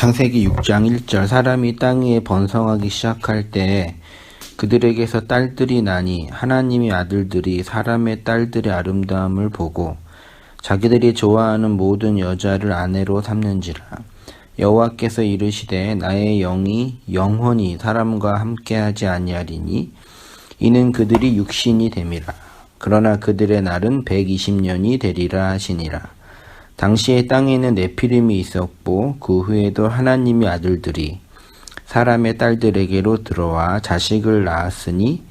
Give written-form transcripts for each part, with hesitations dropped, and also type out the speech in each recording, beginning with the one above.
창세기 6장 1절 사람이 땅 위에 번성하기 시작할 때 그들에게서 딸들이 나니 하나님의 아들들이 사람의 딸들의 아름다움을 보고 자기들이 좋아하는 모든 여자를 아내로 삼는지라. 여호와께서 이르시되 나의 영이 영원히 사람과 함께하지 아니하리니 이는 그들이 육신이 됨이라. 그러나 그들의 날은 120년이 되리라 하시니라. 당시에 땅에는 네피림이 있었고 그 후에도 하나님의 아들들이 사람의 딸들에게로 들어와 자식을 낳았으니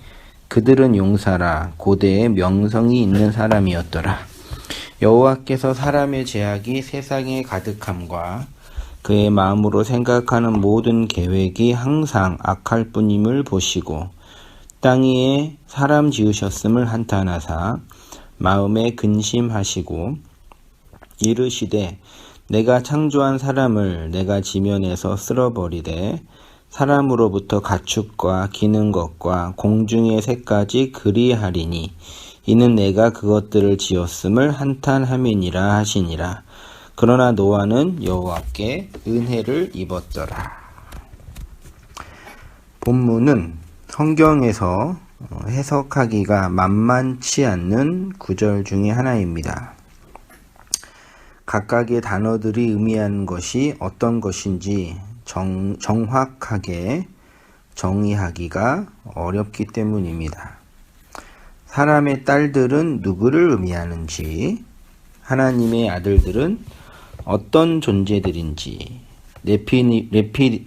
그들은 용사라 고대에 명성이 있는 사람이었더라. 여호와께서 사람의 죄악이 세상에 가득함과 그의 마음으로 생각하는 모든 계획이 항상 악할 뿐임을 보시고 땅 위에 사람 지으셨음을 한탄하사 마음에 근심하시고 이르시되 내가 창조한 사람을 내가 지면에서 쓸어버리되 사람으로부터 가축과 기는 것과 공중의 새까지 그리하리니 이는 내가 그것들을 지었음을 한탄함이니라 하시니라. 그러나 노아는 여호와께 은혜를 입었더라. 본문은 성경에서 해석하기가 만만치 않는 구절 중에 하나입니다. 각각의 단어들이 의미하는 것이 어떤 것인지 정확하게 정의하기가 어렵기 때문입니다. 사람의 딸들은 누구를 의미하는지, 하나님의 아들들은 어떤 존재들인지,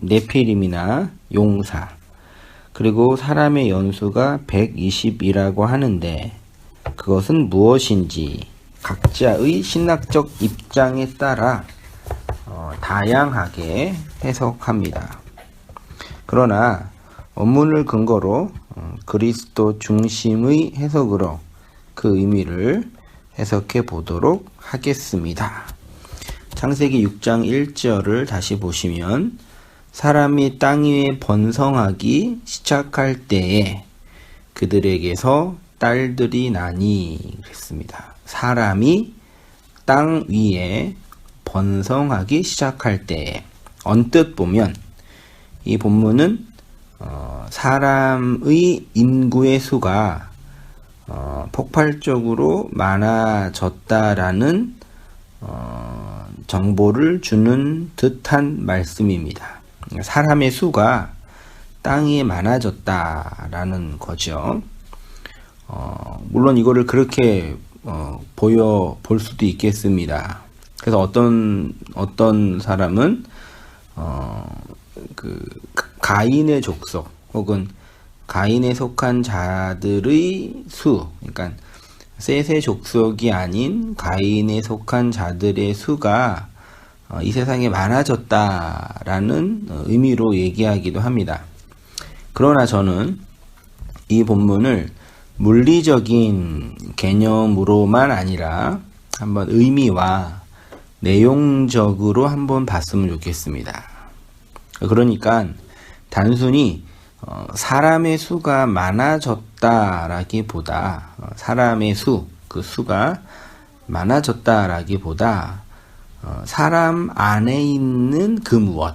네피림이나 용사, 그리고 사람의 연수가 120이라고 하는데 그것은 무엇인지 각자의 신학적 입장에 따라 다양하게 해석합니다. 그러나 원문을 근거로 그리스도 중심의 해석으로 그 의미를 해석해 보도록 하겠습니다. 창세기 6장 1절을 다시 보시면 사람이 땅 위에 번성하기 시작할 때에 그들에게서 딸들이 나니 그랬습니다. 사람이 땅 위에 번성하기 시작할 때에 언뜻 보면 이 본문은 사람의 인구의 수가 폭발적으로 많아졌다라는 정보를 주는 듯한 말씀입니다. 사람의 수가 땅 위에 많아졌다라는 거죠. 물론 이거를 그렇게 볼 수도 있겠습니다. 그래서 어떤 사람은 가인의 족속 혹은 가인에 속한 자들의 수, 그러니까 셋의 족속이 아닌 가인에 속한 자들의 수가 이 세상에 많아졌다라는 의미로 얘기하기도 합니다. 그러나 저는 이 본문을 물리적인 개념으로만 아니라 한번 의미와 내용적으로 한번 봤으면 좋겠습니다. 그러니까 단순히 사람의 수가 많아졌다라기보다 사람의 수, 그 수가 많아졌다라기보다 사람 안에 있는 그 무엇,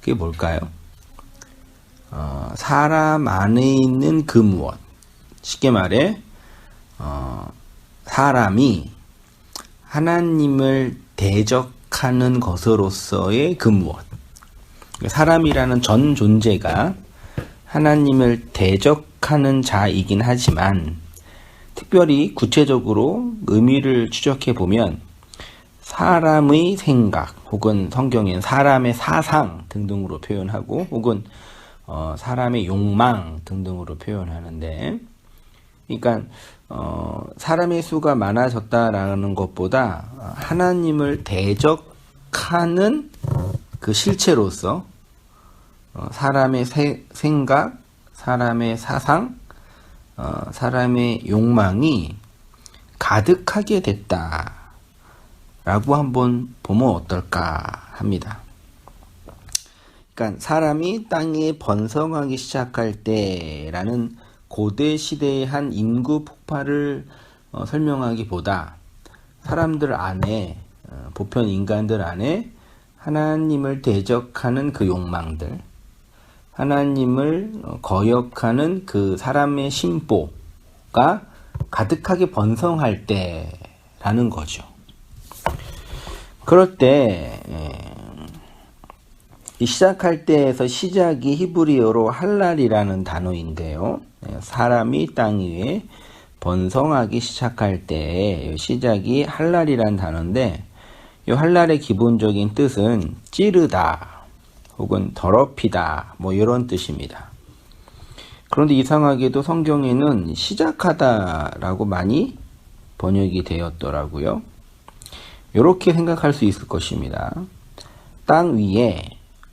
그게 뭘까요? 사람 안에 있는 그 무엇, 쉽게 말해 사람이 하나님을 대적하는 것으로서의 그 무엇, 사람이라는 전 존재가 하나님을 대적하는 자이긴 하지만 특별히 구체적으로 의미를 추적해 보면 사람의 생각 혹은 성경엔 사람의 사상 등등으로 표현하고 혹은 사람의 욕망 등등으로 표현하는데, 그러니까 사람의 수가 많아졌다라는 것보다 하나님을 대적하는 그 실체로서 사람의 생각, 사람의 사상, 사람의 욕망이 가득하게 됐다라고 한번 보면 어떨까 합니다. 그러니까 사람이 땅에 번성하기 시작할 때라는 고대 시대의 한 인구 폭발을 설명하기보다 사람들 안에, 보편 인간들 안에 하나님을 대적하는 그 욕망들, 하나님을 거역하는 그 사람의 심보가 가득하게 번성할 때라는 거죠. 그럴 때 시작할 때에서 시작이 히브리어로 할랄이라는 단어인데요. 사람이 땅 위에 번성하기 시작할 때 시작이 할랄이라는 단어인데, 이 할랄의 기본적인 뜻은 찌르다 혹은 더럽히다 뭐 이런 뜻입니다. 그런데 이상하게도 성경에는 시작하다 라고 많이 번역이 되었더라고요. 이렇게 생각할 수 있을 것입니다. 땅 위에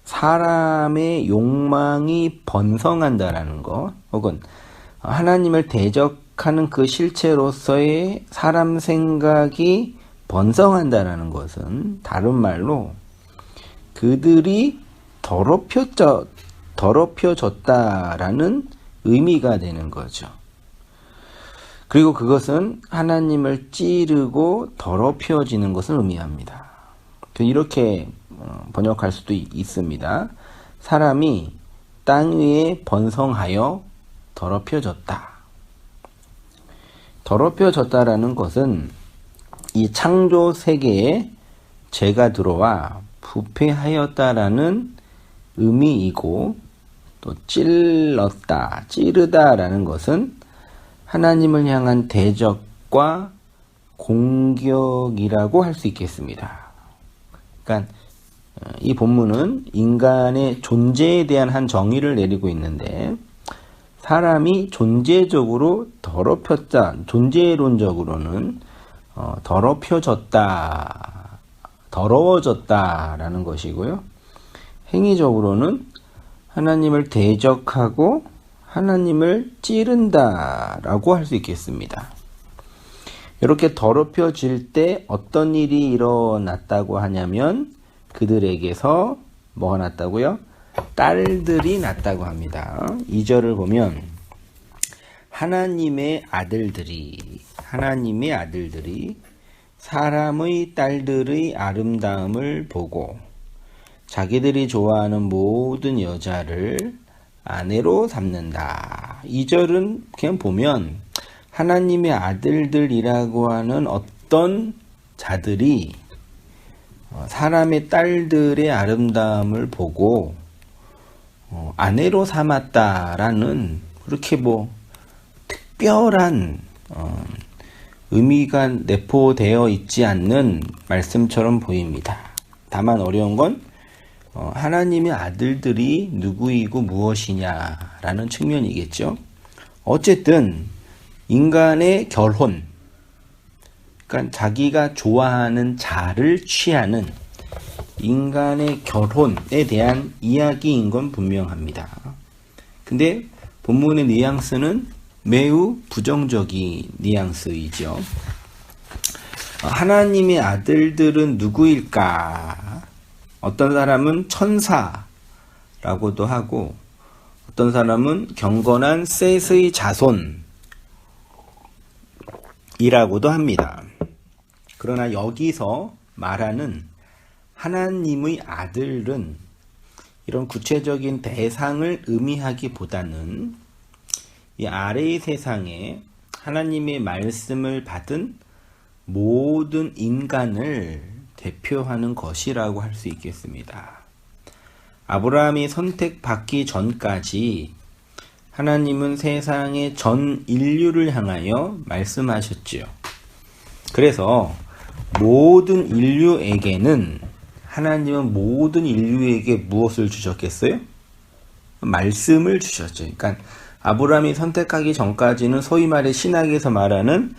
사람의 욕망이 번성한다라는 것, 혹은 하나님을 대적하는 그 실체로서의 사람 생각이 번성한다라는 것은 다른 말로 그들이 더럽혀졌다라는 의미가 되는 거죠. 그리고 그것은 하나님을 찌르고 더럽혀지는 것을 의미합니다. 이렇게 번역할 수도 있습니다. 사람이 땅 위에 번성하여 더럽혀졌다. 더럽혀졌다라는 것은 이 창조 세계에 죄가 들어와 부패하였다라는 의미이고, 또 찔렀다, 찌르다라는 것은 하나님을 향한 대적과 공격이라고 할 수 있겠습니다. 그러니까 이 본문은 인간의 존재에 대한 한 정의를 내리고 있는데, 사람이 존재적으로 더럽혔다, 존재론적으로는 더러워졌다라는 것이고요. 행위적으로는 하나님을 대적하고 하나님을 찌른다라고 할 수 있겠습니다. 이렇게 더럽혀질 때 어떤 일이 일어났다고 하냐면, 그들에게서 뭐가 났다고요? 딸들이 났다고 합니다. 2절을 보면 하나님의 아들들이 사람의 딸들의 아름다움을 보고 자기들이 좋아하는 모든 여자를 아내로 삼는다. 2절은 그냥 보면 하나님의 아들들이라고 하는 어떤 자들이 사람의 딸들의 아름다움을 보고 아내로 삼았다라는, 그렇게 뭐 특별한 의미가 내포되어 있지 않는 말씀처럼 보입니다. 다만 어려운 건 하나님의 아들들이 누구이고 무엇이냐라는 측면이겠죠. 어쨌든 인간의 결혼, 그러니까 자기가 좋아하는 자를 취하는 인간의 결혼에 대한 이야기인 건 분명합니다. 근데 본문의 뉘앙스는 매우 부정적인 뉘앙스이죠. 하나님의 아들들은 누구일까? 어떤 사람은 천사라고도 하고, 어떤 사람은 경건한 셋의 자손이라고도 합니다. 그러나 여기서 말하는 하나님의 아들은 이런 구체적인 대상을 의미하기보다는 이 아래의 세상에 하나님의 말씀을 받은 모든 인간을 대표하는 것이라고 할 수 있겠습니다. 아브라함이 선택받기 전까지 하나님은 세상의 전 인류를 향하여 말씀하셨지요. 그래서 모든 인류에게는, 하나님은 모든 인류에게 무엇을 주셨겠어요? 말씀을 주셨죠. 그러니까 아브라함이 선택하기 전까지는 소위 말해 신학에서 말하는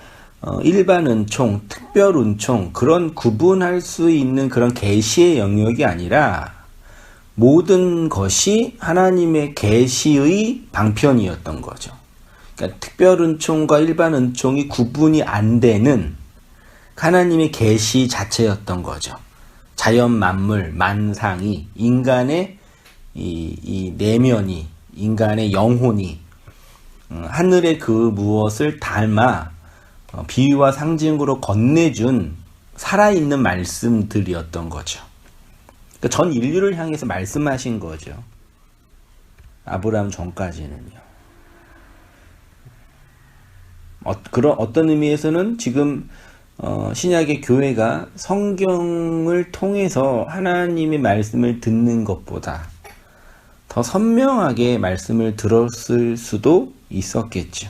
일반 은총, 특별 은총, 그런 구분할 수 있는 그런 계시의 영역이 아니라 모든 것이 하나님의 계시의 방편이었던 거죠. 그러니까 특별 은총과 일반 은총이 구분이 안 되는 하나님의 계시 자체였던 거죠. 자연 만물, 만상이, 인간의 이 내면이, 인간의 영혼이 하늘의 그 무엇을 닮아 비유와 상징으로 건네준 살아있는 말씀들이었던 거죠. 그러니까 전 인류를 향해서 말씀하신 거죠. 아브라함 전까지는요. 어떤 의미에서는 지금 신약의 교회가 성경을 통해서 하나님의 말씀을 듣는 것보다 더 선명하게 말씀을 들었을 수도 있었겠죠.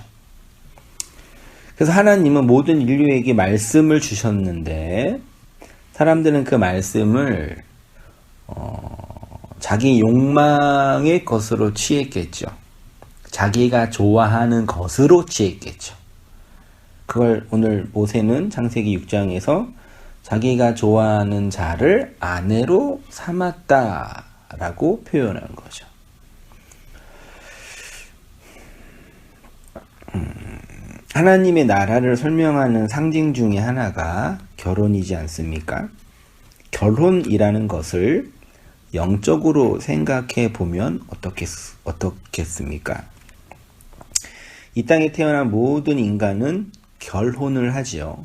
그래서 하나님은 모든 인류에게 말씀을 주셨는데 사람들은 그 말씀을 자기 욕망의 것으로 취했겠죠. 자기가 좋아하는 것으로 취했겠죠. 그걸 오늘 모세는 창세기 6장에서 자기가 좋아하는 자를 아내로 삼았다라고 표현한 거죠. 하나님의 나라를 설명하는 상징 중에 하나가 결혼이지 않습니까? 결혼이라는 것을 영적으로 생각해 보면 어떻겠습니까? 이 땅에 태어난 모든 인간은 결혼을 하지요.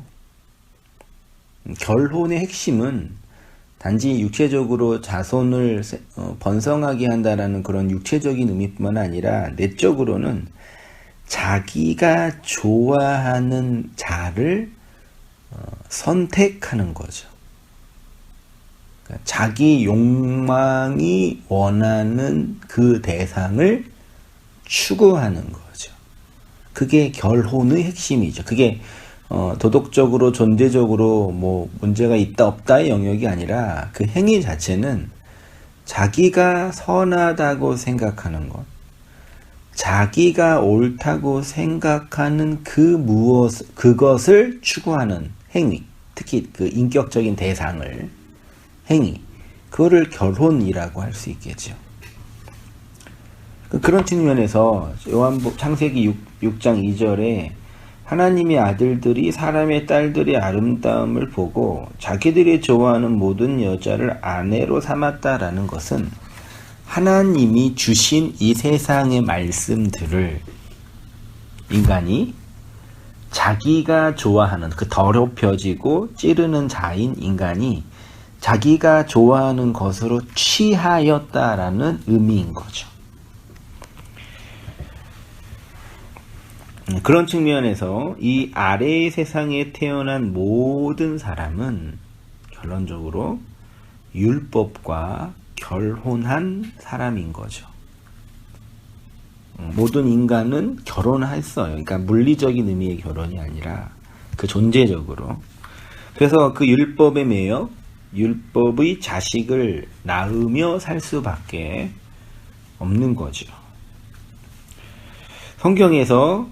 결혼의 핵심은 단지 육체적으로 자손을 번성하게 한다라는 그런 육체적인 의미뿐만 아니라 내적으로는 자기가 좋아하는 자를 선택하는 거죠. 그러니까 자기 욕망이 원하는 그 대상을 추구하는 거죠. 그게 결혼의 핵심이죠. 그게 도덕적으로 존재적으로 뭐 문제가 있다 없다의 영역이 아니라 그 행위 자체는 자기가 선하다고 생각하는 것, 자기가 옳다고 생각하는 그것을 추구하는 행위, 특히 그 인격적인 대상을 행위, 그거를 결혼이라고 할 수 있겠죠. 그런 측면에서 창세기 6장 2절에 하나님의 아들들이 사람의 딸들의 아름다움을 보고 자기들이 좋아하는 모든 여자를 아내로 삼았다라는 것은 하나님이 주신 이 세상의 말씀들을 인간이 자기가 좋아하는 그 더럽혀지고 찌르는 자인 인간이 자기가 좋아하는 것으로 취하였다라는 의미인 거죠. 그런 측면에서 이 아래의 세상에 태어난 모든 사람은 결론적으로 율법과 결혼한 사람인 거죠. 모든 인간은 결혼했어요. 그러니까 물리적인 의미의 결혼이 아니라 그 존재적으로. 그래서 그 율법에 매여 율법의 자식을 낳으며 살 수밖에 없는 거죠. 성경에서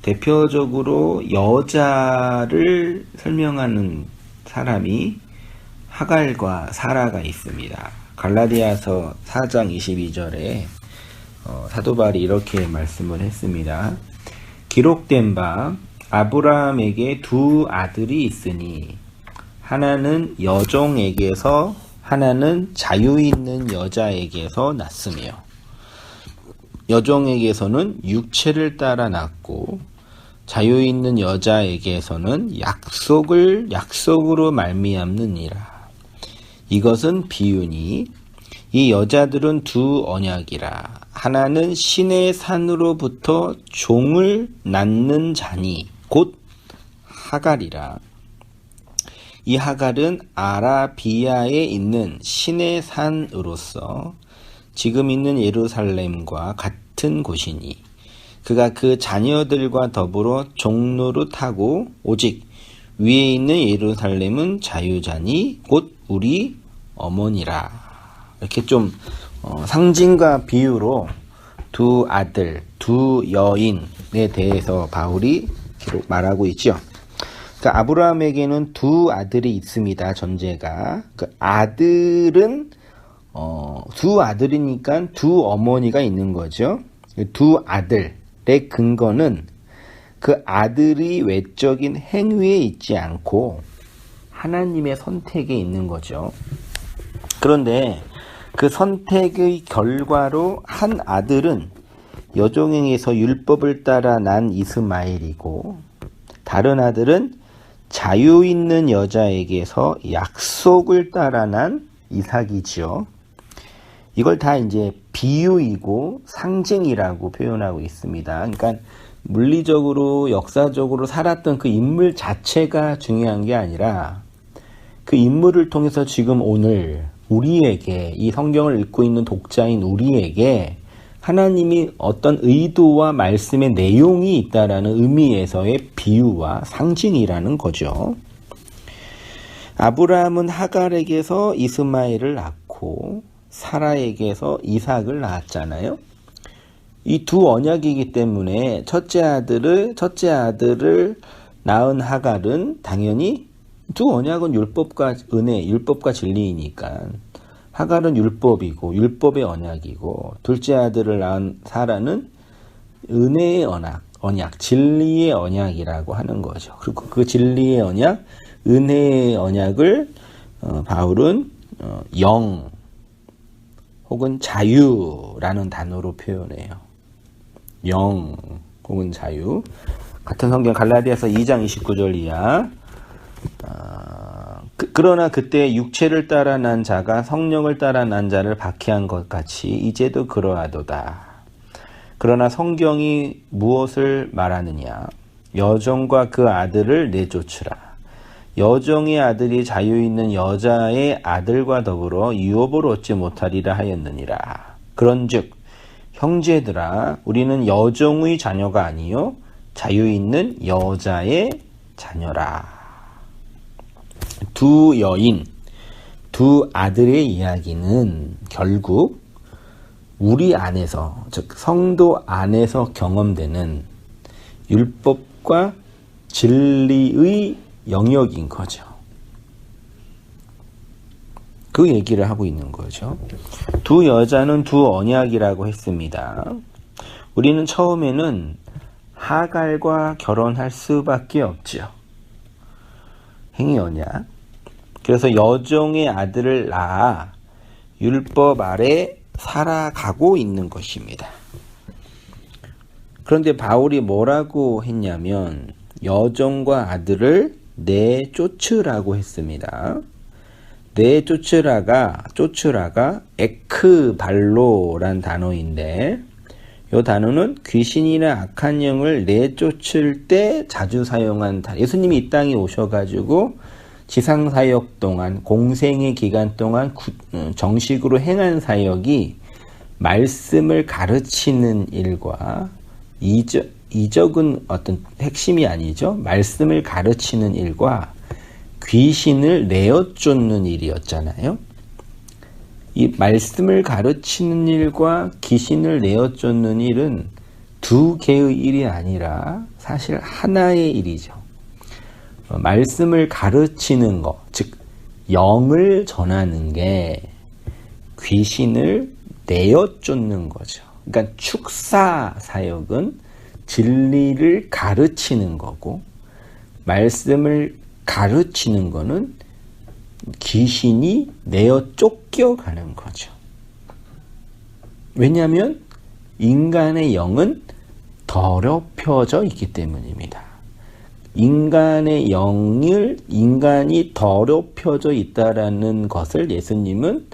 대표적으로 여자를 설명하는 사람이 하갈과 사라가 있습니다. 갈라디아서 4장 22절에 사도 바울이 이렇게 말씀을 했습니다. 기록된 바 아브라함에게 두 아들이 있으니 하나는 여종에게서 하나는 자유 있는 여자에게서 났으며 여종에게서는 육체를 따라 낳고 자유 있는 여자에게서는 약속으로 말미암느니라. 이것은 비유니 이 여자들은 두 언약이라. 하나는 신의 산으로부터 종을 낳는 자니 곧 하갈이라. 이 하갈은 아라비아에 있는 신의 산으로서 지금 있는 예루살렘과 같은 곳이니 그가 그 자녀들과 더불어 종노릇하고 오직 위에 있는 예루살렘은 자유자니 곧 우리 어머니라. 이렇게 좀 상징과 비유로 두 아들, 두 여인에 대해서 바울이 말하고 있죠. 그러니까 아브라함에게는 두 아들이 있습니다. 전제가. 그 아들은 두 아들이니까 두 어머니가 있는 거죠. 두 아들의 근거는 그 아들이 외적인 행위에 있지 않고 하나님의 선택에 있는 거죠. 그런데 그 선택의 결과로 한 아들은 여종에게서 율법을 따라 난 이스마엘이고 다른 아들은 자유 있는 여자에게서 약속을 따라 난 이삭이죠. 이걸 다 이제 비유이고 상징이라고 표현하고 있습니다. 그러니까 물리적으로 역사적으로 살았던 그 인물 자체가 중요한 게 아니라 그 인물을 통해서 지금 오늘 우리에게, 이 성경을 읽고 있는 독자인 우리에게 하나님이 어떤 의도와 말씀의 내용이 있다라는 의미에서의 비유와 상징이라는 거죠. 아브라함은 하갈에게서 이스마엘을 낳고 사라에게서 이삭을 낳았잖아요. 이 두 언약이기 때문에 첫째 아들을 낳은 하갈은 당연히 두 언약은 율법과 은혜, 율법과 진리이니까 하갈은 율법이고 율법의 언약이고, 둘째 아들을 낳은 사라는 은혜의 언약, 진리의 언약이라고 하는 거죠. 그리고 그 진리의 언약, 은혜의 언약을 바울은 영 혹은 자유라는 단어로 표현해요. 영 혹은 자유. 같은 성경 갈라디아서 2장 29절 이하. 그러나 그때 육체를 따라 난 자가 성령을 따라 난 자를 박해한 것 같이 이제도 그러하도다. 그러나 성경이 무엇을 말하느냐? 여종과 그 아들을 내쫓으라. 여종의 아들이 자유 있는 여자의 아들과 더불어 유업을 얻지 못하리라 하였느니라. 그런즉 형제들아, 우리는 여종의 자녀가 아니요 자유 있는 여자의 자녀라. 두 여인, 두 아들의 이야기는 결국 우리 안에서, 즉 성도 안에서 경험되는 율법과 진리의 영역인 거죠. 그 얘기를 하고 있는 거죠. 두 여자는 두 언약이라고 했습니다. 우리는 처음에는 하갈과 결혼할 수밖에 없죠. 행위 언약. 그래서 여종의 아들을 낳아 율법 아래 살아가고 있는 것입니다. 그런데 바울이 뭐라고 했냐면 여종과 아들을 내쫓으라고 했습니다. 내쫓으라가 에크발로란 단어인데, 이 단어는 귀신이나 악한 영을 내쫓을 때 자주 사용한 단어. 예수님이 이 땅에 오셔가지고 지상사역 동안, 공생의 기간 동안 정식으로 행한 사역이 말씀을 가르치는 일과 이적은 어떤 핵심이 아니죠. 말씀을 가르치는 일과 귀신을 내어쫓는 일이었잖아요. 이 말씀을 가르치는 일과 귀신을 내어쫓는 일은 두 개의 일이 아니라 사실 하나의 일이죠. 말씀을 가르치는 것, 즉 영을 전하는 게 귀신을 내어쫓는 거죠. 그러니까 축사 사역은 진리를 가르치는 거고, 말씀을 가르치는 거는 귀신이 내어 쫓겨가는 거죠. 왜냐하면 인간의 영은 더럽혀져 있기 때문입니다. 인간의 인간이 더럽혀져 있다라는 것을 예수님은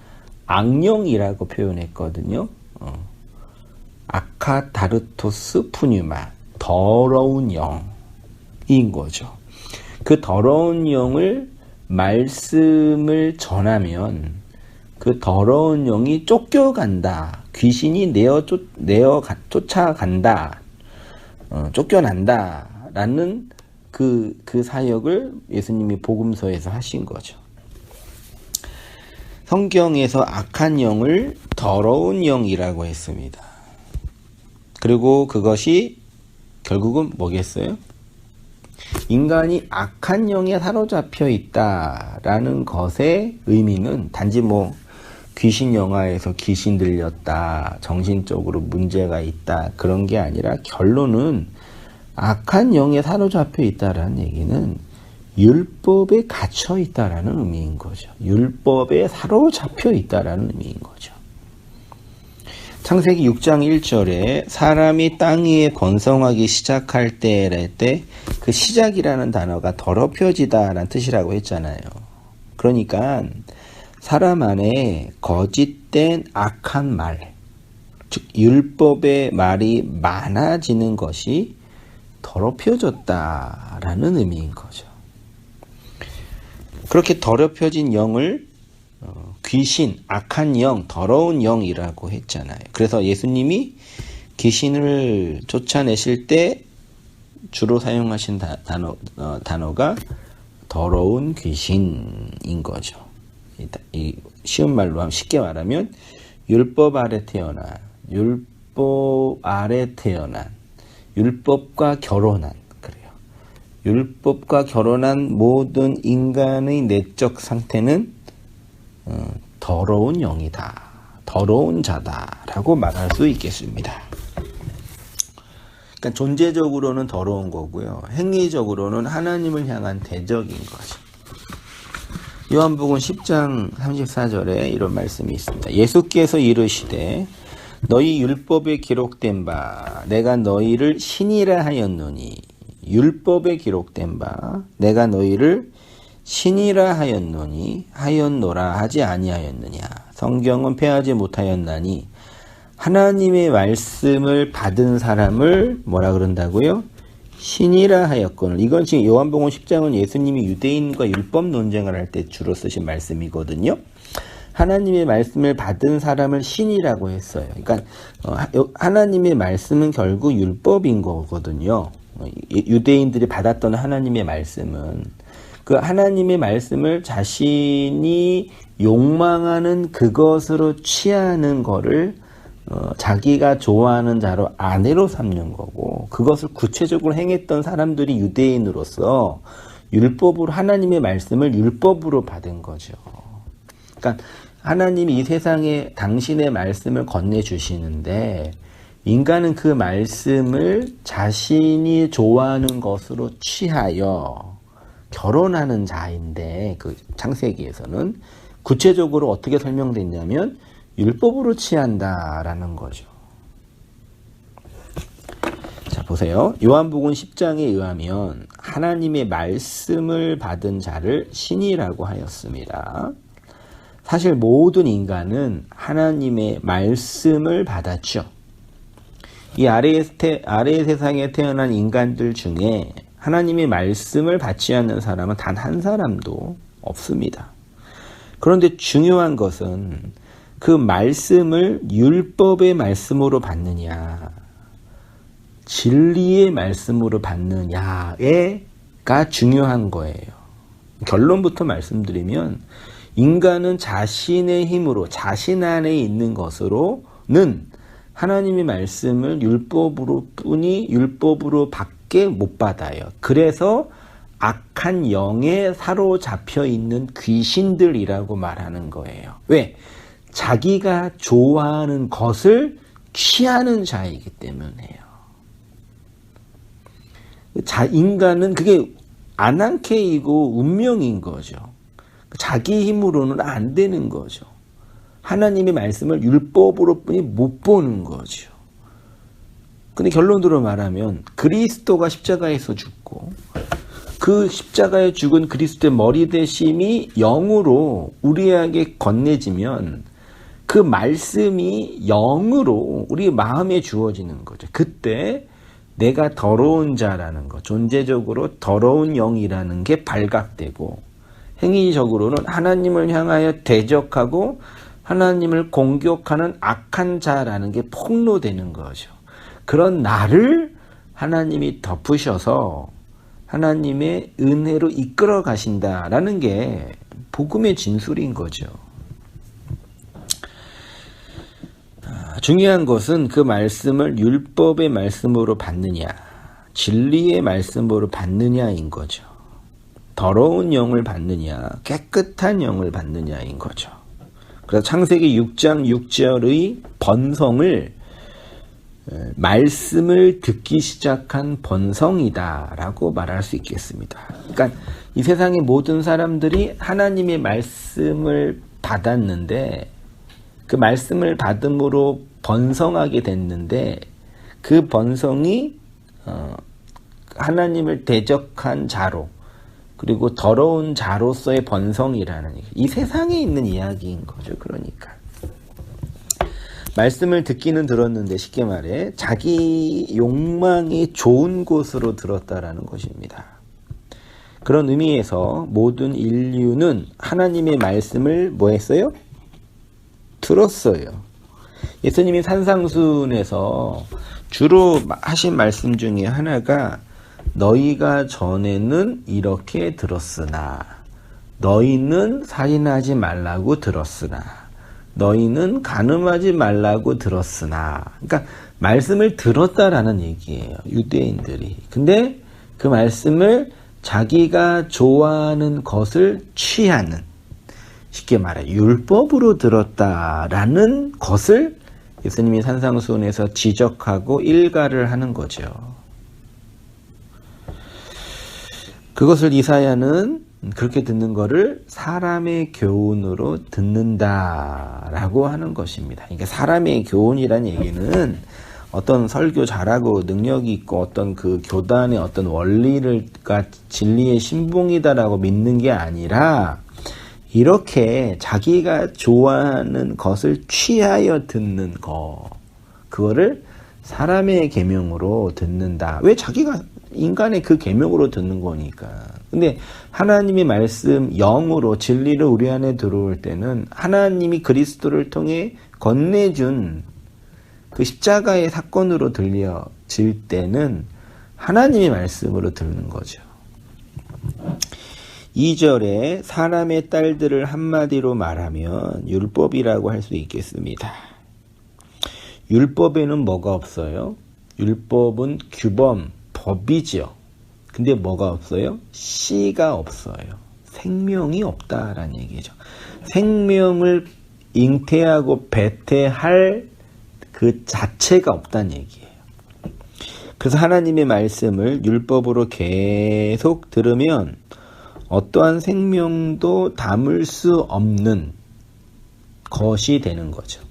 악령이라고 표현했거든요. 아카다르토스 푸뉴마, 더러운 영인 거죠. 그 더러운 영을 말씀을 전하면 그 더러운 영이 쫓겨간다. 귀신이 쫓아간다. 쫓겨난다. 라는 그 사역을 예수님이 복음서에서 하신 거죠. 성경에서 악한 영을 더러운 영이라고 했습니다. 그리고 그것이 결국은 뭐겠어요? 인간이 악한 영에 사로잡혀 있다라는 것의 의미는 단지 귀신 영화에서 귀신 들렸다, 정신적으로 문제가 있다, 그런 게 아니라 결론은 악한 영에 사로잡혀 있다라는 얘기는 율법에 갇혀 있다라는 의미인 거죠. 율법에 사로잡혀 있다라는 의미인 거죠. 창세기 6장 1절에 사람이 땅 위에 번성하기 시작할 때 그 시작이라는 단어가 더럽혀지다라는 뜻이라고 했잖아요. 그러니까 사람 안에 거짓된 악한 말, 즉 율법의 말이 많아지는 것이 더럽혀졌다라는 의미인 거죠. 그렇게 더럽혀진 영을 귀신, 악한 영, 더러운 영이라고 했잖아요. 그래서 예수님이 귀신을 쫓아내실 때 주로 사용하신 단어가 더러운 귀신인 거죠. 쉬운 말로 하면, 쉽게 말하면 율법 아래 태어난, 율법과 결혼한, 그래요. 율법과 결혼한 모든 인간의 내적 상태는 더러운 영이다, 더러운 자다라고 말할 수 있겠습니다. 그러니까 존재적으로는 더러운 거고요, 행위적으로는 하나님을 향한 대적인 거죠. 요한복음 10장 34절에 이런 말씀이 있습니다. 예수께서 이르시되 너희 율법에 기록된 바 내가 너희를 신이라 하였노니, 율법에 기록된 바 내가 너희를 신이라 하였노라 하지 아니하였느냐. 성경은 패하지 못하였나니 하나님의 말씀을 받은 사람을 뭐라 그런다고요? 신이라 하였거늘. 이건 지금 요한복음 10장은 예수님이 유대인과 율법 논쟁을 할 때 주로 쓰신 말씀이거든요. 하나님의 말씀을 받은 사람을 신이라고 했어요. 그러니까 하나님의 말씀은 결국 율법인 거거든요. 유대인들이 받았던 하나님의 말씀은 그 하나님의 말씀을 자신이 욕망하는 그것으로 취하는 거를 자기가 좋아하는 자로 아내로 삼는 거고, 그것을 구체적으로 행했던 사람들이 유대인으로서 율법으로, 하나님의 말씀을 율법으로 받은 거죠. 그러니까 하나님이 이 세상에 당신의 말씀을 건네주시는데 인간은 그 말씀을 자신이 좋아하는 것으로 취하여 결혼하는 자인데, 그 창세기에서는 구체적으로 어떻게 설명됐냐면 율법으로 취한다라는 거죠. 자, 보세요. 요한복음 10장에 의하면 하나님의 말씀을 받은 자를 신이라고 하였습니다. 사실 모든 인간은 하나님의 말씀을 받았죠. 이 아래의 세상에 태어난 인간들 중에 하나님의 말씀을 받지 않는 사람은 단 한 사람도 없습니다. 그런데 중요한 것은 그 말씀을 율법의 말씀으로 받느냐, 진리의 말씀으로 받느냐가 중요한 거예요. 결론부터 말씀드리면 인간은 자신의 힘으로, 자신 안에 있는 것으로는 하나님의 말씀을 율법으로 밖에 못 받아요. 그래서 악한 영에 사로잡혀 있는 귀신들이라고 말하는 거예요. 왜? 자기가 좋아하는 것을 취하는 자이기 때문에요. 인간은 그게 아난케이고 운명인 거죠. 자기 힘으로는 안 되는 거죠. 하나님의 말씀을 율법으로뿐이 못 보는 거죠. 근데 결론으로 말하면 그리스도가 십자가에서 죽고 그 십자가에 죽은 그리스도의 머리 대심이 영으로 우리에게 건네지면 그 말씀이 영으로 우리 마음에 주어지는 거죠. 그때 내가 더러운 자라는 것, 존재적으로 더러운 영이라는 게 발각되고, 행위적으로는 하나님을 향하여 대적하고 하나님을 공격하는 악한 자라는 게 폭로되는 거죠. 그런 나를 하나님이 덮으셔서 하나님의 은혜로 이끌어 가신다라는 게 복음의 진술인 거죠. 중요한 것은 그 말씀을 율법의 말씀으로 받느냐, 진리의 말씀으로 받느냐인 거죠. 더러운 영을 받느냐, 깨끗한 영을 받느냐인 거죠. 그래서 창세기 6장 6절의 번성을 말씀을 듣기 시작한 번성이다라고 말할 수 있겠습니다. 그러니까 이 세상의 모든 사람들이 하나님의 말씀을 받았는데, 그 말씀을 받음으로 번성하게 됐는데, 그 번성이 하나님을 대적한 자로, 그리고 더러운 자로서의 번성이라는 이 세상에 있는 이야기인 거죠. 그러니까 말씀을 듣기는 들었는데 쉽게 말해 자기 욕망이 좋은 곳으로 들었다라는 것입니다. 그런 의미에서 모든 인류는 하나님의 말씀을 뭐 했어요? 들었어요. 예수님이 산상순에서 주로 하신 말씀 중에 하나가 너희가 전에는 이렇게 들었으나 너희는 살인하지 말라고 들었으나 너희는 간음하지 말라고 들었으나 그러니까 말씀을 들었다라는 얘기예요. 유대인들이. 근데 그 말씀을 자기가 좋아하는 것을 취하는 쉽게 말해 율법으로 들었다라는 것을 예수님이 산상수훈에서 지적하고 일가를 하는 거죠. 그것을 이사야는 그렇게 듣는 거를 사람의 교훈으로 듣는다라고 하는 것입니다. 그러니까 사람의 교훈이란 얘기는 어떤 설교 잘하고 능력이 있고 어떤 그 교단의 어떤 원리가 진리의 신봉이다라고 믿는 게 아니라 이렇게 자기가 좋아하는 것을 취하여 듣는 거, 그거를 사람의 계명으로 듣는다. 왜 자기가 인간의 그 계명으로 듣는 거니까. 근데 하나님의 말씀 영으로 진리를 우리 안에 들어올 때는 하나님이 그리스도를 통해 건네준 그 십자가의 사건으로 들려질 때는 하나님의 말씀으로 듣는 거죠. 2절에 사람의 딸들을 한마디로 말하면 율법이라고 할 수 있겠습니다. 율법에는 뭐가 없어요? 율법은 규범, 법이죠. 근데 뭐가 없어요? 씨가 없어요. 생명이 없다라는 얘기죠. 생명을 잉태하고 배태할 그 자체가 없다는 얘기예요. 그래서 하나님의 말씀을 율법으로 계속 들으면 어떠한 생명도 담을 수 없는 것이 되는 거죠.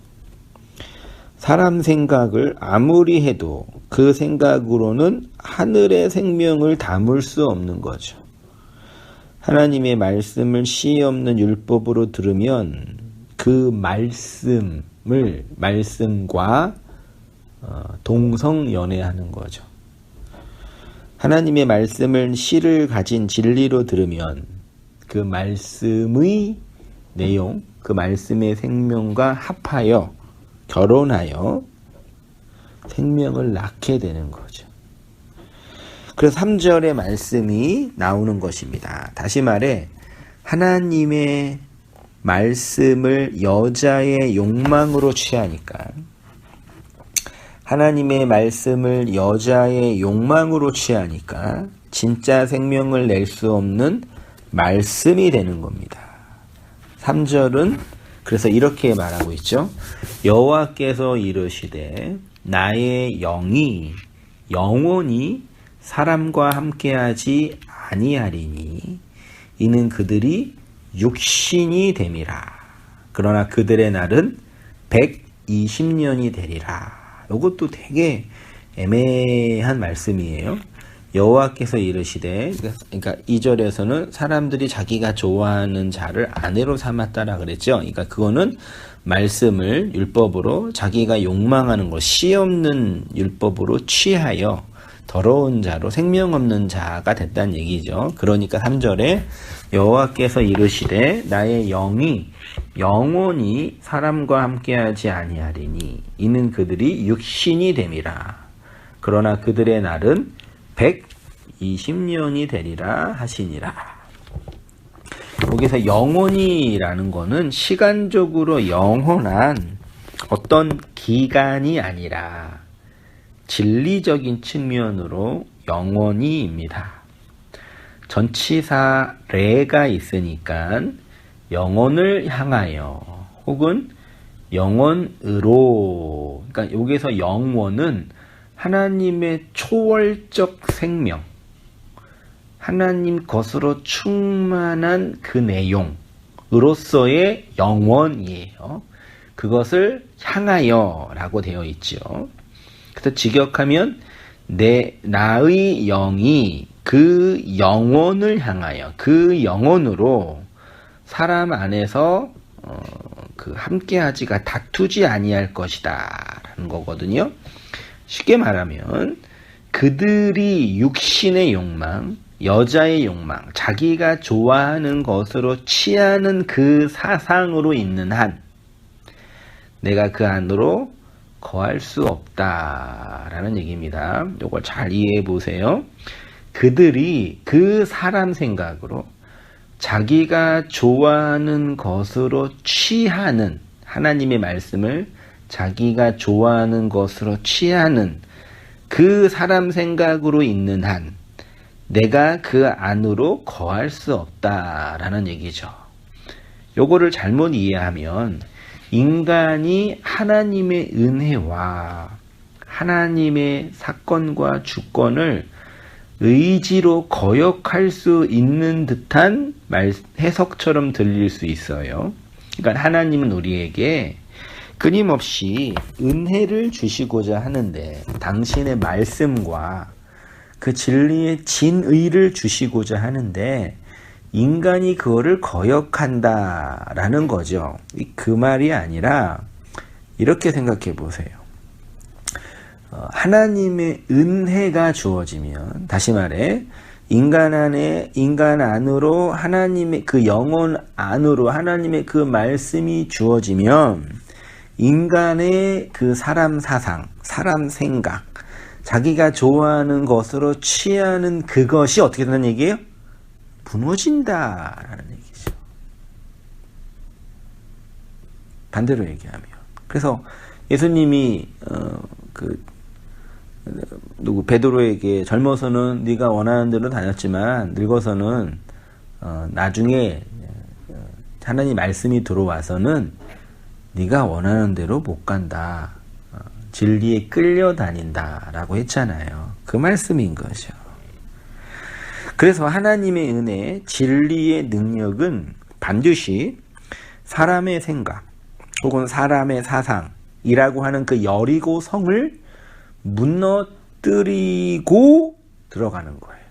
사람 생각을 아무리 해도 그 생각으로는 하늘의 생명을 담을 수 없는 거죠. 하나님의 말씀을 씨 없는 율법으로 들으면 그 말씀과 동성연애하는 거죠. 하나님의 말씀을 씨를 가진 진리로 들으면 그 말씀의 내용, 그 말씀의 생명과 합하여 결혼하여 생명을 낳게 되는 거죠. 그래서 3절의 말씀이 나오는 것입니다. 다시 말해 하나님의 말씀을 여자의 욕망으로 취하니까 하나님의 말씀을 여자의 욕망으로 취하니까 진짜 생명을 낼 수 없는 말씀이 되는 겁니다. 3절은 그래서 이렇게 말하고 있죠. 여호와께서 이르시되 나의 영이 영원히 사람과 함께하지 아니하리니 이는 그들이 육신이 됨이라. 그러나 그들의 날은 120년이 되리라. 이것도 되게 애매한 말씀이에요. 여호와께서 이르시되, 그러니까 2절에서는 사람들이 자기가 좋아하는 자를 아내로 삼았다라 그랬죠. 그러니까 그거는 말씀을 율법으로 자기가 욕망하는 것, 씨 없는 율법으로 취하여 더러운 자로 생명 없는 자가 됐다는 얘기죠. 그러니까 3절에 여호와께서 이르시되 나의 영이 영원히 사람과 함께하지 아니하리니 이는 그들이 육신이 됨이라. 그러나 그들의 날은 120년이 되리라 하시니라. 여기서 영원히라는 거는 시간적으로 영원한 어떤 기간이 아니라 진리적인 측면으로 영원히입니다. 전치사 레가 있으니까 영혼을 향하여 혹은 영원으로, 그러니까 여기서 영원은 하나님의 초월적 생명, 하나님 것으로 충만한 그 내용으로서의 영원이에요. 그것을 향하여 라고 되어 있죠. 그래서 직역하면 나의 영이 그 영혼을 향하여 그 영혼으로 사람 안에서 그 함께하지가 다투지 아니할 것이다 라는 거거든요. 쉽게 말하면 그들이 육신의 욕망, 여자의 욕망, 자기가 좋아하는 것으로 취하는 그 사상으로 있는 한 내가 그 안으로 거할 수 없다라는 얘기입니다. 이걸 잘 이해해 보세요. 그들이 그 사람 생각으로 자기가 좋아하는 것으로 취하는 하나님의 말씀을 자기가 좋아하는 것으로 취하는 그 사람 생각으로 있는 한 내가 그 안으로 거할 수 없다라는 얘기죠. 요거를 잘못 이해하면 인간이 하나님의 은혜와 하나님의 사건과 주권을 의지로 거역할 수 있는 듯한 해석처럼 들릴 수 있어요. 그러니까 하나님은 우리에게 끊임없이 은혜를 주시고자 하는데 당신의 말씀과 그 진리의 진의를 주시고자 하는데 인간이 그거를 거역한다라는 거죠. 그 말이 아니라 이렇게 생각해 보세요. 하나님의 은혜가 주어지면, 다시 말해 인간 안으로 하나님의 그 영혼 안으로 하나님의 그 말씀이 주어지면 인간의 그 사람 사상, 사람 생각, 자기가 좋아하는 것으로 취하는 그것이 어떻게 된다는 얘기예요? 무너진다라는 얘기죠. 반대로 얘기하면. 그래서 예수님이 베드로에게 젊어서는 네가 원하는 대로 다녔지만 늙어서는 나중에 하나님 말씀이 들어와서는 네가 원하는 대로 못 간다. 진리에 끌려다닌다라고 했잖아요. 그 말씀인 거죠. 그래서 하나님의 은혜, 진리의 능력은 반드시 사람의 생각 혹은 사람의 사상이라고 하는 그 여리고 성을 무너뜨리고 들어가는 거예요.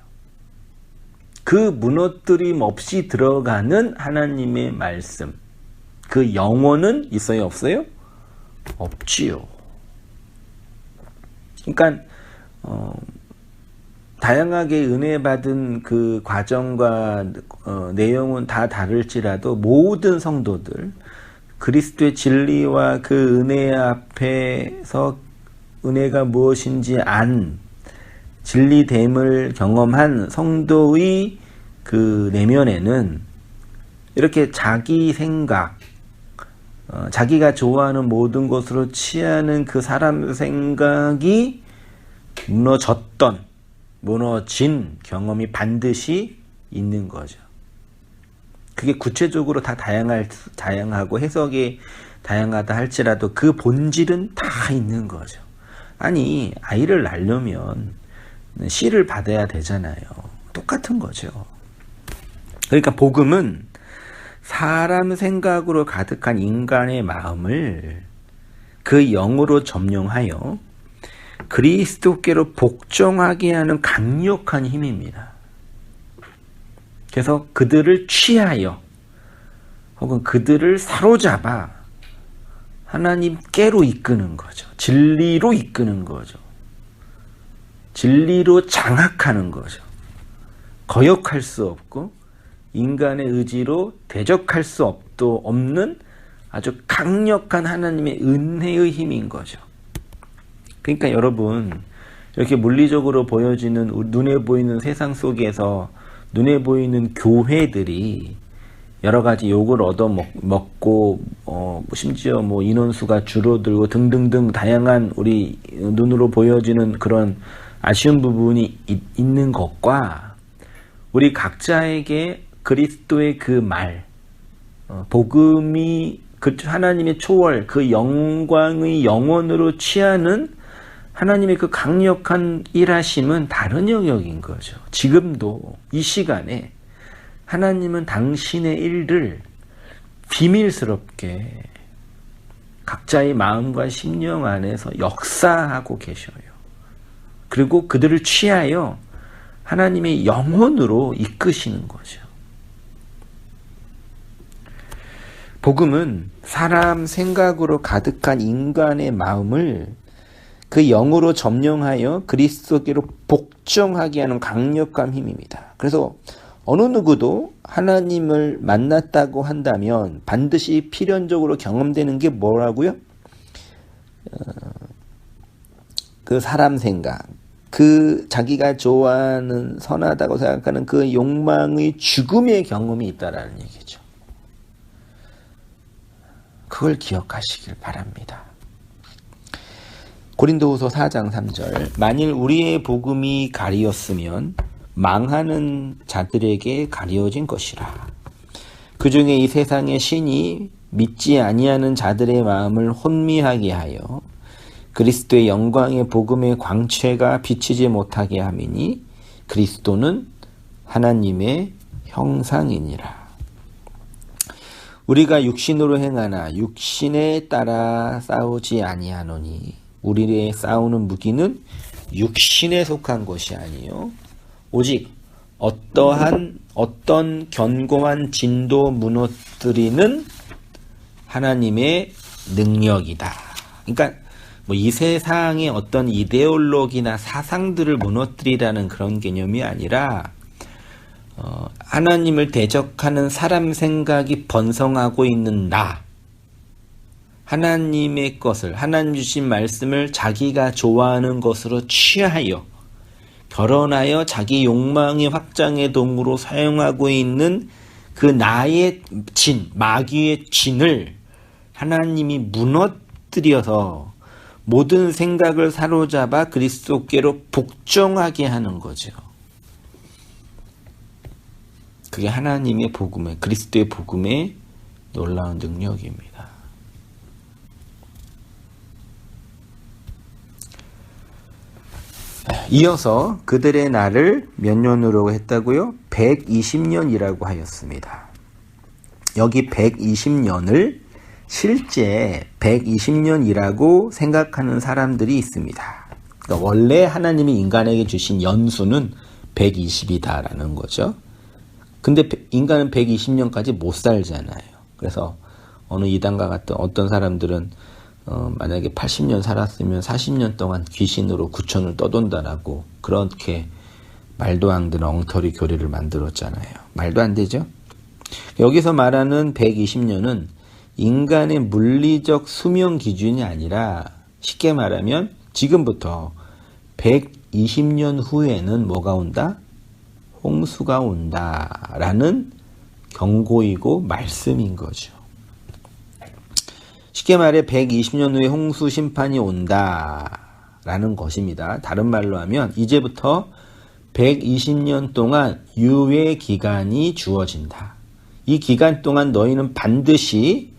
그 무너뜨림 없이 들어가는 하나님의 말씀, 그 영혼은 있어요, 없어요? 없지요. 그러니까 다양하게 은혜 받은 그 과정과 내용은 다 다를지라도 모든 성도들 그리스도의 진리와 그 은혜 앞에서 은혜가 무엇인지 안 진리됨을 경험한 성도의 그 내면에는 이렇게 자기 생각, 자기가 좋아하는 모든 것으로 취하는 그 사람 생각이 무너진 경험이 반드시 있는 거죠. 그게 구체적으로 다 다양하고 해석이 다양하다 할지라도 그 본질은 다 있는 거죠. 아니, 아이를 낳으려면 씨를 받아야 되잖아요. 똑같은 거죠. 그러니까 복음은 사람 생각으로 가득한 인간의 마음을 그 영으로 점령하여 그리스도께로 복종하게 하는 강력한 힘입니다. 그래서 그들을 취하여 혹은 그들을 사로잡아 하나님께로 이끄는 거죠. 진리로 이끄는 거죠. 진리로 장악하는 거죠. 거역할 수 없고 인간의 의지로 대적할 수 없는 아주 강력한 하나님의 은혜의 힘인 거죠. 그러니까 여러분, 이렇게 물리적으로 보여지는 눈에 보이는 세상 속에서 눈에 보이는 교회들이 여러 가지 욕을 얻어먹고 심지어 인원수가 줄어들고 등등등 다양한 우리 눈으로 보여지는 그런 아쉬운 부분이 있는 것과 우리 각자에게 그리스도의 그 말, 복음이 그 하나님의 초월, 그 영광의 영혼으로 취하는 하나님의 그 강력한 일하심은 다른 영역인 거죠. 지금도 이 시간에 하나님은 당신의 일을 비밀스럽게 각자의 마음과 심령 안에서 역사하고 계셔요. 그리고 그들을 취하여 하나님의 영혼으로 이끄시는 거죠. 복음은 사람 생각으로 가득한 인간의 마음을 그 영으로 점령하여 그리스도께로 복종하게 하는 강력한 힘입니다. 그래서 어느 누구도 하나님을 만났다고 한다면 반드시 필연적으로 경험되는 게 뭐라고요? 그 사람 생각, 그 자기가 좋아하는 선하다고 생각하는 그 욕망의 죽음의 경험이 있다라는 얘기죠. 그걸 기억하시길 바랍니다. 고린도후서 4장 3절 만일 우리의 복음이 가리었으면 망하는 자들에게 가리어진 것이라. 그 중에 이 세상의 신이 믿지 아니하는 자들의 마음을 혼미하게 하여 그리스도의 영광의 복음의 광채가 비치지 못하게 함이니 그리스도는 하나님의 형상이니라. 우리가 육신으로 행하나 육신에 따라 싸우지 아니하노니 우리의 싸우는 무기는 육신에 속한 것이 아니요 오직 어떤 견고한 진도 무너뜨리는 하나님의 능력이다. 그러니까 뭐 이 세상의 어떤 이데올로기나 사상들을 무너뜨리라는 그런 개념이 아니라 하나님을 대적하는 사람 생각이 번성하고 있는 나, 하나님의 것을, 하나님 주신 말씀을 자기가 좋아하는 것으로 취하여 결혼하여 자기 욕망의 확장의 도구로 사용하고 있는 그 나의 진, 마귀의 진을 하나님이 무너뜨려서 모든 생각을 사로잡아 그리스도께로 복종하게 하는 거죠. 그게 하나님의 복음의, 그리스도의 복음의 놀라운 능력입니다. 이어서 그들의 날을 몇 년으로 했다고요? 120년이라고 하였습니다. 여기 120년을 실제 120년이라고 생각하는 사람들이 있습니다. 그러니까 원래 하나님이 인간에게 주신 연수는 120이다라는 거죠. 근데 인간은 120년까지 못 살잖아요. 그래서 어느 이단과 같은 어떤 사람들은 만약에 80년 살았으면 40년 동안 귀신으로 구천을 떠돈다라고 그렇게 말도 안 되는 엉터리 교리를 만들었잖아요. 말도 안 되죠? 여기서 말하는 120년은 인간의 물리적 수명 기준이 아니라 쉽게 말하면 지금부터 120년 후에는 뭐가 온다? 홍수가 온다라는 경고이고 말씀인 거죠. 쉽게 말해 120년 후에 홍수 심판이 온다라는 것입니다. 다른 말로 하면 이제부터 120년 동안 유예 기간이 주어진다. 이 기간 동안 너희는 반드시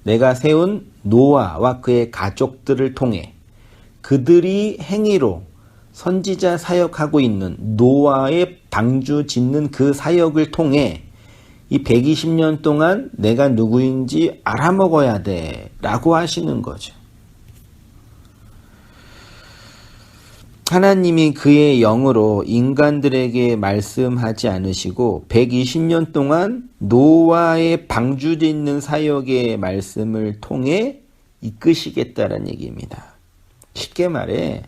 내가 세운 노아와 그의 가족들을 통해 그들이 행위로 선지자 사역하고 있는 노아의 방주 짓는 그 사역을 통해 이 120년 동안 내가 누구인지 알아먹어야 돼 라고 하시는 거죠. 하나님이 그의 영으로 인간들에게 말씀하지 않으시고 120년 동안 노아의 방주 짓는 사역의 말씀을 통해 이끄시겠다는 얘기입니다. 쉽게 말해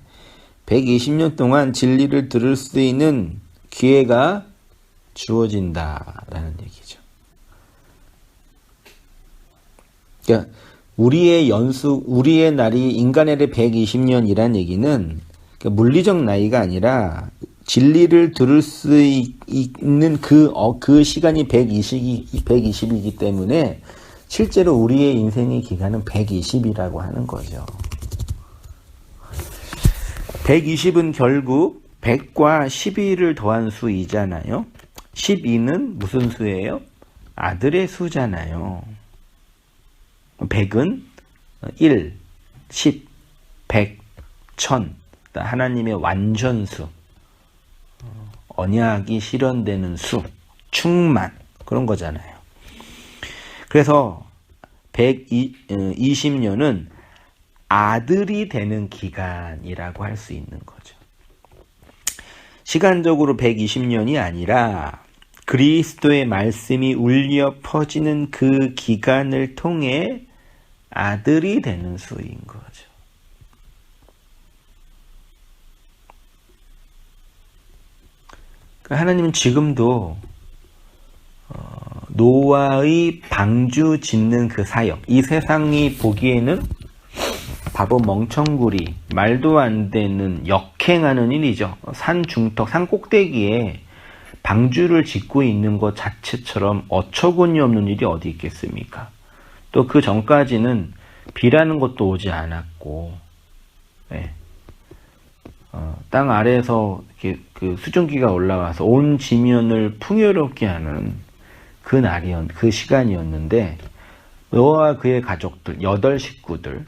120년 동안 진리를 들을 수 있는 기회가 주어진다라는 얘기죠. 그러니까 우리의 날이 인간의 120년이란 얘기는 그러니까 물리적 나이가 아니라 진리를 들을 수 있는 그 시간이 120이기 때문에 실제로 우리의 인생의 기간은 120이라고 하는 거죠. 120은 결국 100과 12를 더한 수이잖아요. 12는 무슨 수예요? 아들의 수잖아요. 100은 1, 10, 100, 1000 하나님의 완전수, 언약이 실현되는 수, 충만 그런 거잖아요. 그래서 120년은 아들이 되는 기간이라고 할 수 있는 거죠. 시간적으로 120년이 아니라 그리스도의 말씀이 울려 퍼지는 그 기간을 통해 아들이 되는 수인 거죠. 하나님은 지금도 노아의 방주 짓는 그 사역, 이 세상이 보기에는 바보 멍청구리, 말도 안 되는 역행하는 일이죠. 산 중턱, 산 꼭대기에 방주를 짓고 있는 것 자체처럼 어처구니 없는 일이 어디 있겠습니까? 또 그 전까지는 비라는 것도 오지 않았고, 네. 땅 아래에서 이렇게 그 수증기가 올라와서 온 지면을 풍요롭게 하는 그 시간이었는데, 노아와 그의 가족들, 8 식구들,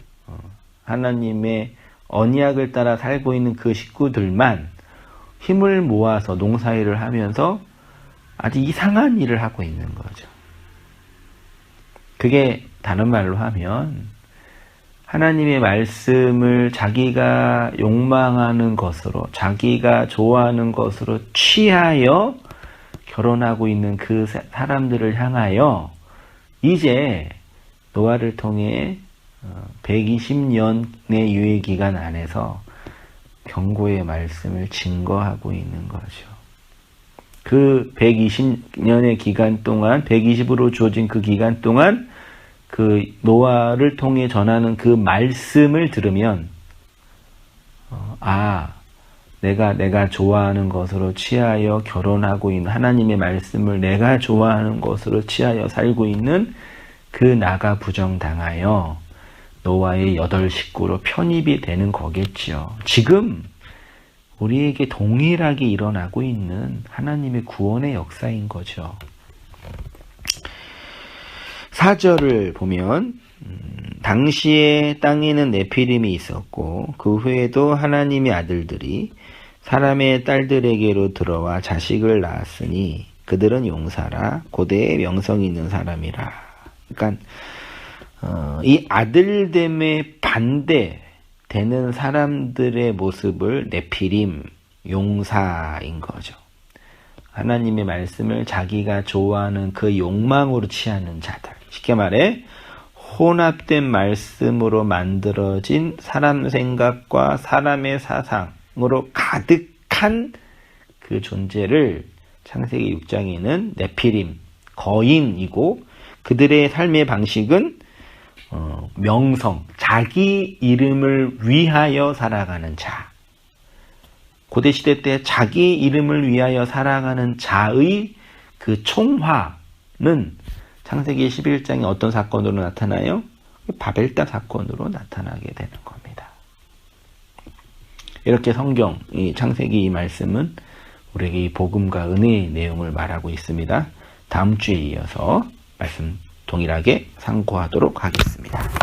하나님의 언약을 따라 살고 있는 그 식구들만 힘을 모아서 농사일을 하면서 아주 이상한 일을 하고 있는 거죠. 그게 다른 말로 하면 하나님의 말씀을 자기가 욕망하는 것으로, 자기가 좋아하는 것으로 취하여 결혼하고 있는 그 사람들을 향하여 이제 노아를 통해 120년의 유예기간 안에서 경고의 말씀을 증거하고 있는 거죠. 그 120년의 기간 동안, 120으로 주어진 그 기간 동안 그 노아를 통해 전하는 그 말씀을 들으면 내가 좋아하는 것으로 취하여 결혼하고 있는, 하나님의 말씀을 내가 좋아하는 것으로 취하여 살고 있는 그 나가 부정당하여 노아의 8 식구로 편입이 되는 거겠죠. 지금 우리에게 동일하게 일어나고 있는 하나님의 구원의 역사인 거죠. 4절을 보면 당시에 땅에는 네피림이 있었고 그 후에도 하나님의 아들들이 사람의 딸들에게로 들어와 자식을 낳았으니 그들은 용사라 고대의 명성이 있는 사람이라. 그러니까 이 아들됨에 반대되는 사람들의 모습을 네피림, 용사인 거죠. 하나님의 말씀을 자기가 좋아하는 그 욕망으로 취하는 자들. 쉽게 말해 혼합된 말씀으로 만들어진 사람 생각과 사람의 사상으로 가득한 그 존재를 창세기 6장에는 네피림, 거인이고 그들의 삶의 방식은 명성, 자기 이름을 위하여 살아가는 자. 고대시대 때 자기 이름을 위하여 살아가는 자의 그 총화는 창세기 11장에 어떤 사건으로 나타나요? 바벨탑 사건으로 나타나게 되는 겁니다. 이렇게 성경, 이 창세기 이 말씀은 우리에게 이 복음과 은혜의 내용을 말하고 있습니다. 다음 주에 이어서 말씀 동일하게 상고하도록 하겠습니다.